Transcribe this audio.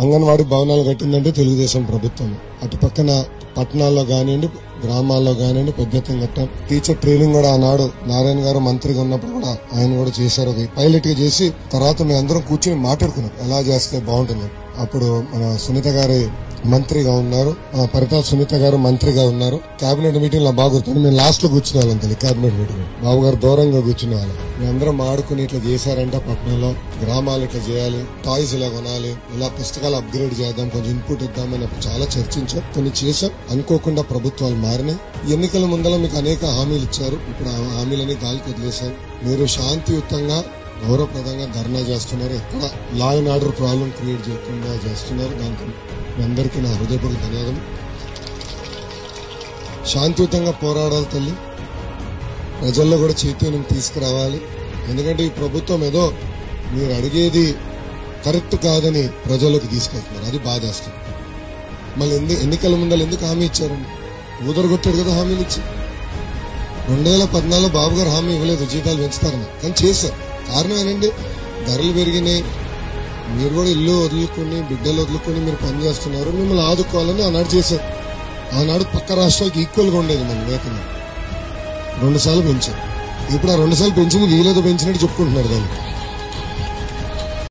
అంగన్వాడీ భవనాలు కట్టిందంటే తెలుగుదేశం ప్రభుత్వం. అటు పక్కన పట్టణాల్లో కానివ్వండి, గ్రామాల్లో కానివ్వండి పెద్ద ఎత్తున కట్టాం. టీచర్ ట్రైనింగ్ కూడా ఆనాడు నారాయణ గారు మంత్రిగా ఉన్నప్పుడు కూడా ఆయన కూడా చేశారు. అది పైలట్ గా చేసి తర్వాత మేము అందరం కూర్చొని మాట్లాడుకున్నాం ఎలా చేస్తే బాగుంటుంది. అప్పుడు మన సునీత గారి మంత్రిగా ఉన్నారు, పరిటాల సునీత గారు మంత్రిగా ఉన్నారు. కేబినెట్ మీటింగ్ లో బాగా గుర్తుంది. మేము లాస్ట్ లో కూర్చునే వాళ్ళం తెలియదు. కేబినెట్ మీటింగ్ బాబు గారు దూరంగా కూర్చునే వాళ్ళం. మేమందరం ఆడుకుని ఇట్లా చేశారంట పట్టణంలో, గ్రామాలు ఇట్లా చేయాలి, టాయ్స్ ఇలా కొనాలి, ఇలా పుస్తకాలు అప్గ్రేడ్ చేద్దాం, కొంచెం ఇన్పుట్ ఇద్దామని చాలా చర్చించాం, కొన్ని చేశాం. అనుకోకుండా ప్రభుత్వాలు మారినాయి. ఎన్నికల ముందర మీకు అనేక హామీలు ఇచ్చారు. ఇప్పుడు ఆ హామీలని గాలికి వదిలేశారు. మీరు శాంతియుతంగా గౌరవప్రదంగా ధర్నా చేస్తున్నారు. ఎక్కడ law and order problem create చేయకుండా చేస్తున్నారు. దానికి మీ అందరికీ నా హృదయపూర్వక ధన్యవాదం. శాంతియుతంగా పోరాడాలి తల్లి. ప్రజల్లో కూడా చైతన్యం తీసుకురావాలి. ఎందుకంటే ఈ ప్రభుత్వం ఏదో మీరు అడిగేది కరెక్ట్ కాదని ప్రజల్లోకి తీసుకెళ్తున్నారు. అది బాధేస్తుంది. మళ్ళీ ఎన్నికల ముందర ఎందుకు హామీ ఇచ్చారండి? ఊదరగొట్టాడు కదా హామీలు ఇచ్చి. 2014 బాబు గారు హామీ ఇవ్వలేదు జీతాలు పెంచుతారని, కానీ చేశారు. కారణం ఏంటండి? ధరలు పెరిగినాయి. మీరు కూడా ఇల్లు వదులుకుని బిడ్డలు వదులుకుని మీరు పనిచేస్తున్నారు. మిమ్మల్ని ఆదుకోవాలని ఆనాడు చేశారు. ఆనాడు పక్క రాష్ట్రాలకు ఈక్వల్ గా ఉండేది మన వేతనం. 2 సార్లు పెంచారు. ఇప్పుడు ఆ 2 సార్లు పెంచింది వీలేదో పెంచినట్టు చెప్పుకుంటున్నారు దాన్ని.